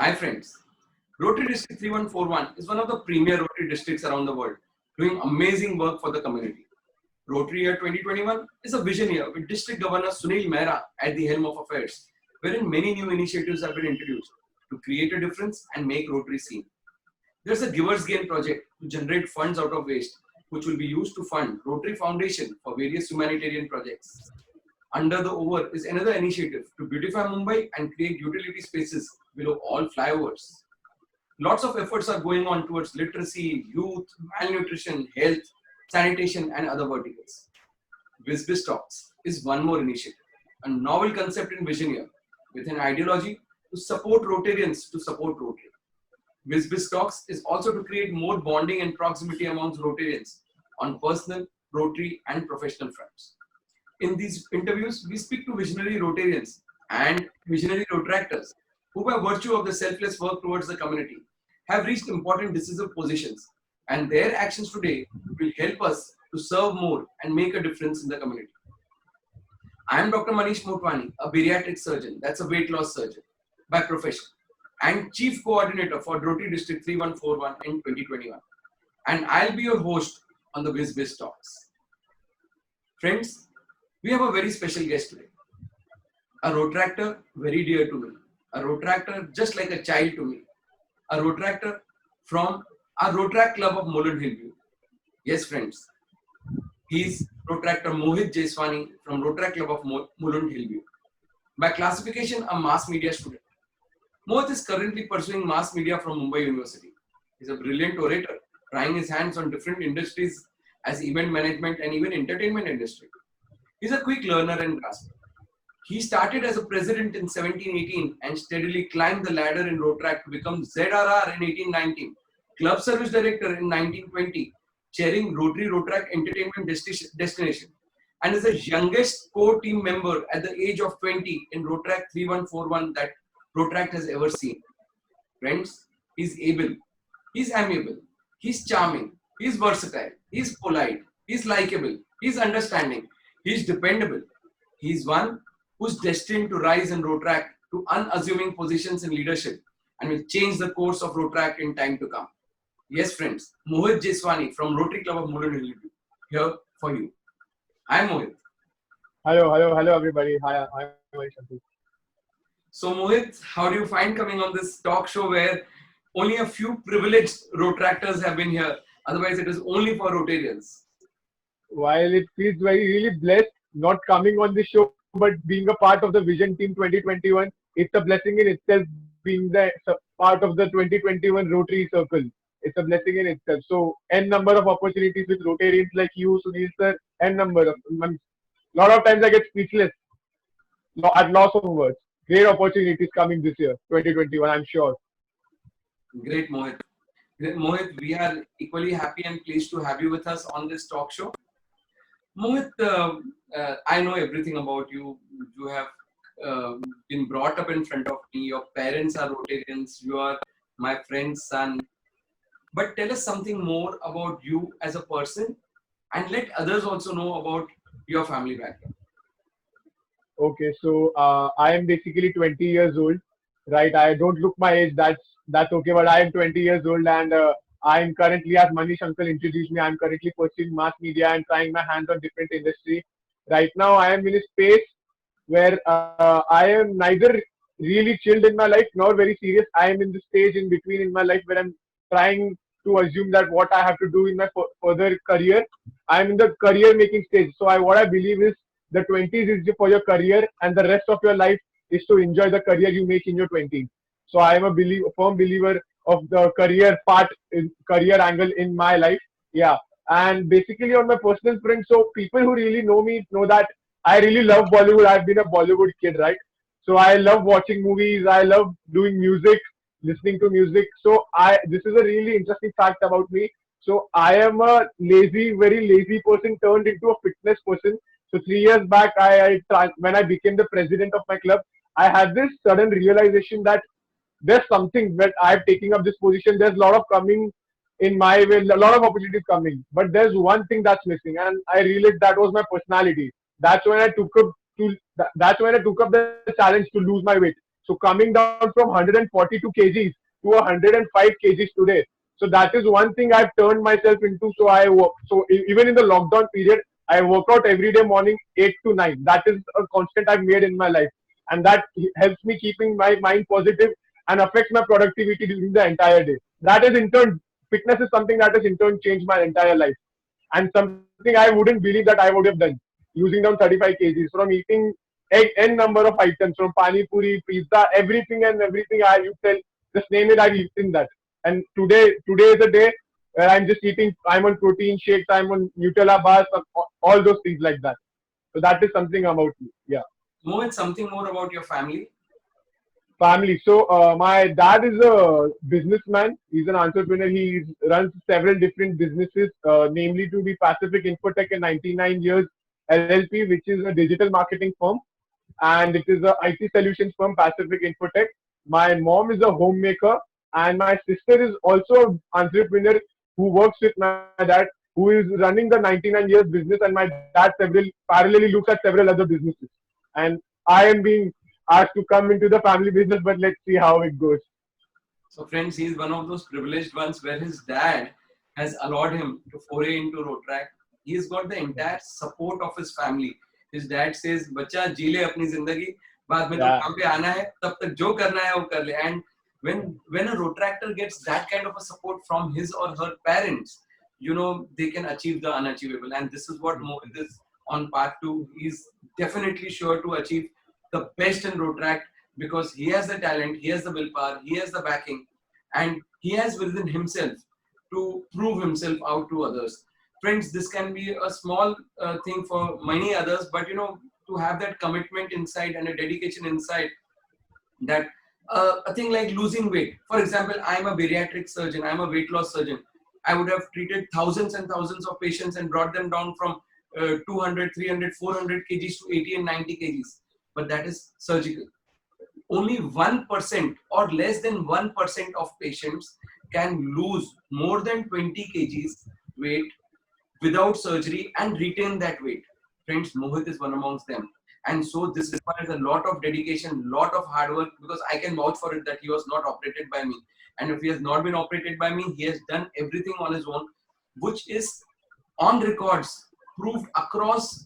Hi friends, Rotary District 3141 is one of the premier Rotary districts around the world, doing amazing work for the community. Rotary Year 2021 is a vision year with District Governor Sunil Mehra at the helm of affairs, wherein many new initiatives have been introduced to create a difference and make Rotary seen. There's a Givers Gain project to generate funds out of waste, which will be used to fund Rotary Foundation for various humanitarian projects. Under the Over is another initiative to beautify Mumbai and create utility spaces below all flyovers. Lots of efforts are going on towards literacy, youth, malnutrition, health, sanitation, and other verticals. WizBiz Talks is one more initiative, a novel concept in vision here, with an ideology to support Rotarians to support Rotary. WizBiz Talks is also to create more bonding and proximity amongst Rotarians on personal, Rotary, and professional fronts. In these interviews, we speak to visionary Rotarians and visionary Rotaractors who, by virtue of the selfless work towards the community, have reached important decisive positions, and their actions today will help us to serve more and make a difference in the community. I am Dr. Manish Motwani, a bariatric surgeon, that's a weight loss surgeon by profession, and Chief Coordinator for Rotary District 3141 in 2021. And I'll be your host on the WizBiz Talks. Friends, we have a very special guest today. A Rotaractor very dear to me. A Rotaractor just like a child to me. A Rotaractor from our Rotaract Club of Mulund Hillview. Yes, friends. He's Rotaractor Mohit Jeswani from Rotaract Club of Mulund Hillview. By classification, a mass media student. Mohit is currently pursuing mass media from Mumbai University. He's a brilliant orator, trying his hands on different industries as event management and even entertainment industry. He's a quick learner and grasper. He started as a president in 1718 and steadily climbed the ladder in Rotaract to become ZRR in 1819, club service director in 1920, chairing Rotary Rotaract Entertainment Destination, and is the youngest core team member at the age of 20 in Rotaract 3141 that Rotaract has ever seen. Friends, he's able, he's amiable, he's charming, he's versatile, he's polite, he's likable, he's understanding, he's dependable. He's one who's destined to rise in Rotaract to unassuming positions in leadership and will change the course of Rotaract in time to come. Yes, friends, Mohit Jeswani from Rotary Club of Mulund Hillview here for you. Hi, Mohit. Hello, everybody. Hi, I'm Shanti. So, Mohit, how do you find coming on this talk show where only a few privileged Rotaractors have been here? Otherwise, it is only for Rotarians. While it feels very really blessed not coming on this show, but being a part of the Vision Team 2021, it's a blessing in itself being the part of the 2021 Rotary Circle. It's a blessing in itself. So, n number of opportunities with Rotarians like you, Sunil sir, n number of. Lot of times I get speechless at loss of words. Great opportunities coming this year, 2021, I'm sure. Great, Mohit. Mohit, we are equally happy and pleased to have you with us on this talk show. Mohit, I know everything about you. You have been brought up in front of me. Your parents are Rotarians. You are my friend's son. But tell us something more about you as a person and let others also know about your family background. Okay, so I am basically 20 years old, right? I don't look my age. That's okay, but I am 20 years old, and I am currently, as Manish Uncle introduced me, I am currently pursuing mass media and trying my hands on different industry. Right now, I am in a space where I am neither really chilled in my life nor very serious. I am in the stage in between in my life where I'm trying to assume that what I have to do in my further career. I am in the career making stage. So what I believe is the 20s is for your career, and the rest of your life is to enjoy the career you make in your 20s. So I am a firm believer of the career part, career angle in my life. Yeah. And basically on my personal front, so people who really know me know that I really love Bollywood. I've been a Bollywood kid, right? So I love watching movies. I love doing music, listening to music. So this is a really interesting fact about me. So I am a very lazy person turned into a fitness person. So 3 years back, when I became the president of my club, I had this sudden realization that there's something that I'm taking up this position. There's a lot of coming in my way, a lot of opportunities coming, but there's one thing that's missing, and I realized that was my personality. That's when I took up the challenge to lose my weight. So coming down from 142 kgs to 105 kgs today. So that is one thing I've turned myself into. So I work. So even in the lockdown period, I work out every day morning 8 to 9. That is a constant I've made in my life, and that helps me keeping my mind positive and affects my productivity during the entire day. That is in turn, fitness is something that has in turn changed my entire life, and something I wouldn't believe that I would have done, losing down 35 kgs from eating n number of items, from pani puri, pizza, everything you tell, just name it, I've eaten that. And today is a day where I'm just eating. I'm on protein shakes. I'm on Nutella bars, all those things like that. So that is something about me. Yeah. Mohit, something more about your family. Family. So my dad is a businessman. He's an entrepreneur. He runs several different businesses, namely to the Pacific Infotech in 99 years LLP, which is a digital marketing firm, and it is a IT solutions firm, Pacific Infotech. My mom is a homemaker, and my sister is also an entrepreneur who works with my dad, who is running the 99 years business, and my dad several parallelly looks at several other businesses. And I am being asked to come into the family business, but let's see how it goes. So, friends, he's one of those privileged ones where his dad has allowed him to foray into road track. He's got the entire support of his family. His dad says, "बच्चा जी ले अपनी जिंदगी, बाद में तो Yeah, काम पे आना है, तब तक जो करना है वो कर ले." And when a road tractor gets that kind of a support from his or her parents, they can achieve the unachievable. And this is what Mohit is on path to. He's definitely sure to achieve the best in road track because he has the talent, he has the willpower, he has the backing, and he has within himself to prove himself out to others. Friends, this can be a small thing for many others, but to have that commitment inside and a dedication inside, that a thing like losing weight. For example, I'm a bariatric surgeon, I'm a weight loss surgeon. I would have treated thousands and thousands of patients and brought them down from 200, 300, 400 kgs to 80 and 90 kgs. But that is surgical. Only 1% or less than 1% of patients can lose more than 20 kgs weight without surgery and retain that weight. Friends, Mohit is one amongst them. And so this requires a lot of dedication, lot of hard work, because I can vouch for it that he was not operated by me. And if he has not been operated by me, he has done everything on his own, which is on records, proved across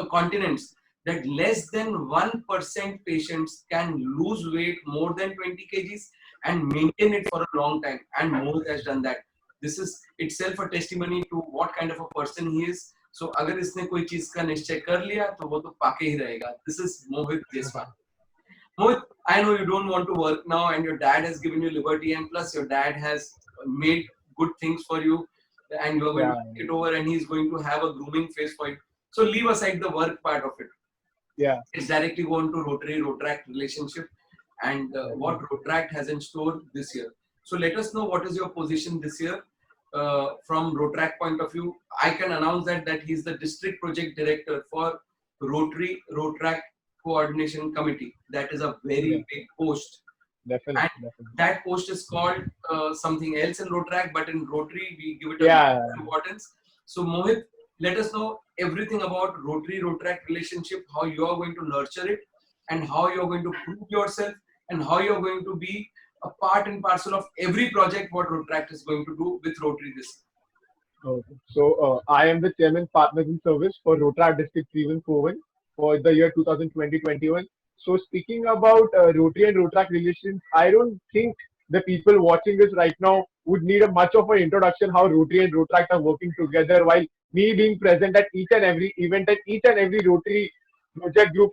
continents, that less than 1% patients can lose weight more than 20 kgs and maintain it for a long time. And Mohit has done that. This is itself a testimony to what kind of a person he is. So अगर इसने कोई चीज का निश्चय कर लिया तो वो तो पाके ही रहेगा. This is Mohit Jaiswal. Mohit, I know you don't want to work now and your dad has given you liberty, and plus your dad has made good things for you, and you are going yeah, to take it over and he's going to have a grooming phase for you. So leave aside the work part of it. yeah. It's directly go into Rotary Rotract relationship and what Rotract has in store this year. So let us know what is your position this year from Rotract point of view. I can announce that he's the district project director for Rotary Rotract Coordination Committee. That is a Yeah, very big post, definitely, and definitely. that post is called something else in Rotract, but in Rotary we give it a Yeah, lot of importance. So Mohit, let us know everything about Rotary Rotract relationship, how you are going to nurture it, and how you are going to prove yourself, and how you are going to be a part and parcel of every project what Rotract is going to do with Rotary this. okay. So I am the chairman partners in service for Rotary District 3141 for the year 2020-21. So speaking about Rotary and Rotaract relations, I don't think the people watching this right now would need a much of an introduction how Rotary and Rotaract are working together. While me being present at each and every event at each and every Rotary project group,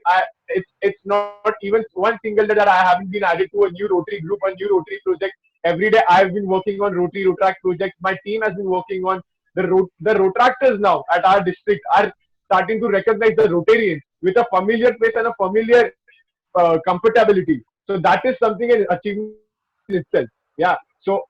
it's not even one single day that I haven't been added to a new Rotary group, a new Rotary project. Every day I've been working on Rotary Rotaract projects. My team has been working on the Rotractors now at our district are starting to recognize the Rotarians with a familiar face and a familiar comfortability. So that is something an achievement in itself. Yeah. So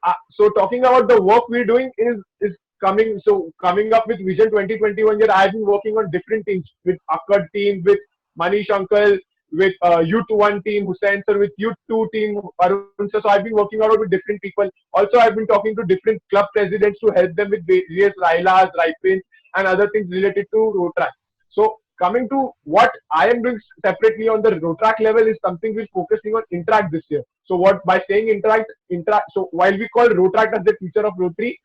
talking about the work we're doing is coming. So coming up with Vision 2021 year, I've been working on different teams with Akkad team, with Manish Uncle, with Youth One team, Hussain sir, with Youth Two team, Arun sir. So I've been working out with different people. Also, I've been talking to different club presidents to help them with various Railas, Raipins, and other things related to road track. So coming to what I am doing separately on the Rotrack level is something which focusing on Interact this year. So what by saying Interact. So while we call Rotrack as the future of Rotary,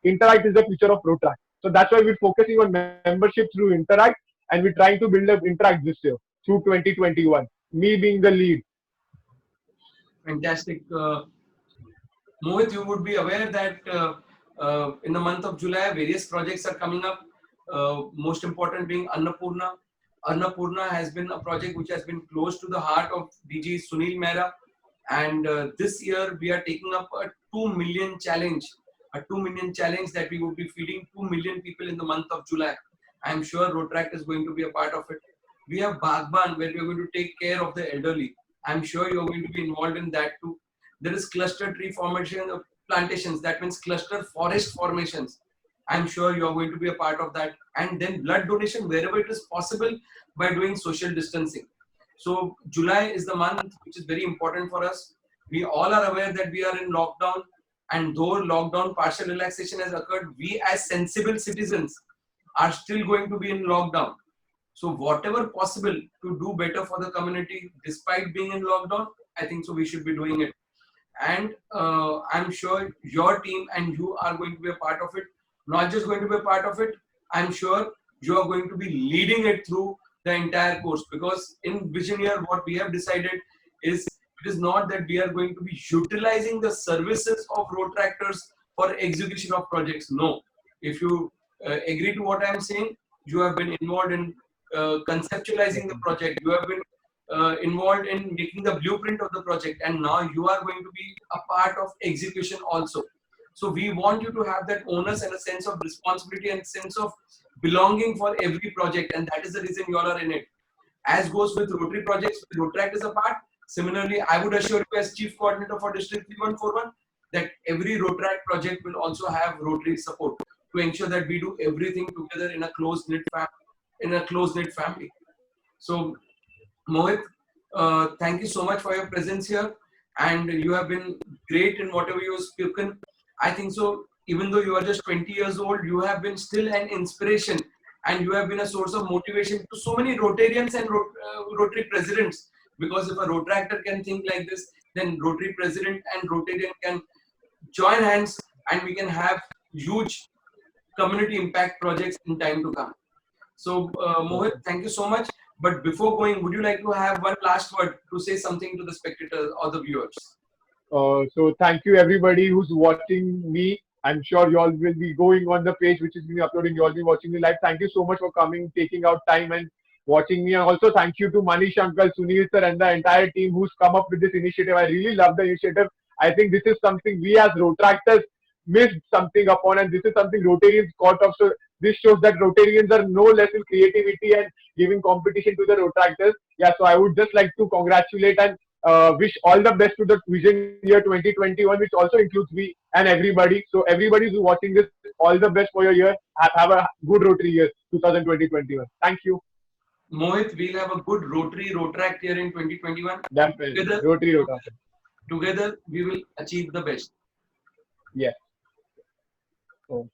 Interact is the future of Rotrack. So that's why we're focusing on membership through Interact, and we're trying to build up Interact this year through 2021. Me being the lead. Fantastic. Mohit, you would be aware that in the month of July, various projects are coming up. Most important being Annapurna. Annapurna has been a project which has been close to the heart of DG Sunil Mehra. And this year, we are taking up a 2 million challenge. A 2 million challenge that we would be feeding 2 million people in the month of July. I'm sure Rotract is going to be a part of it. We have Bagban, where we are going to take care of the elderly. I'm sure you're going to be involved in that too. There is cluster tree formation plantations, that means cluster forest formations. I'm sure you're going to be a part of that. And then blood donation wherever it is possible by doing social distancing. So July is the month which is very important for us. We all are aware that we are in lockdown, and though lockdown partial relaxation has occurred, we as sensible citizens are still going to be in lockdown. So whatever possible to do better for the community despite being in lockdown, I think so we should be doing it. And I'm sure your team and you are going to be a part of it. Not just going to be a part of it, I'm sure you are going to be leading it through the entire course, because in Vision Year what we have decided is it is not that we are going to be utilizing the services of Rotractors for execution of projects. No. If you agree to what I'm saying, you have been involved in conceptualizing the project, you have been involved in making the blueprint of the project, and now you are going to be a part of execution also. So we want you to have that onus and a sense of responsibility and sense of belonging for every project, and that is the reason you all are in it. As goes with Rotary projects, Rotract is a part. Similarly, I would assure you as Chief Coordinator for District 3141 that every Rotract project will also have Rotary support to ensure that we do everything together in a close-knit family. So Mohit, thank you so much for your presence here, and you have been great in whatever you have spoken. I think so. Even though you are just 20 years old, you have been still an inspiration, and you have been a source of motivation to so many Rotarians and Rotary presidents. Because if a Rotractor can think like this, then Rotary president and Rotarian can join hands, and we can have huge community impact projects in time to come. So, Mohit, thank you so much. But before going, would you like to have one last word to say something to the spectators or the viewers? So thank you everybody who's watching me. I'm sure you all will be going on the page which is being uploading. You all be watching me live. Thank you so much for coming, taking out time and watching me. And also thank you to Manish Uncle, Sunil sir, and the entire team who's come up with this initiative. I really love the initiative. I think this is something we as Rotractors missed something upon, and this is something Rotarians caught up. So this shows that Rotarians are no less in creativity and giving competition to the Rotractors. Yeah, so I would just like to congratulate and wish all the best to the Vision Year 2021, which also includes me and everybody. So everybody who's watching this, all the best for your year. Have a good Rotary year, 2020-21. Thank you. Mohit, we'll have a good Rotract year in 2021. Definitely. Together, Rotary Rotract. together we will achieve the best. Yes. Oh.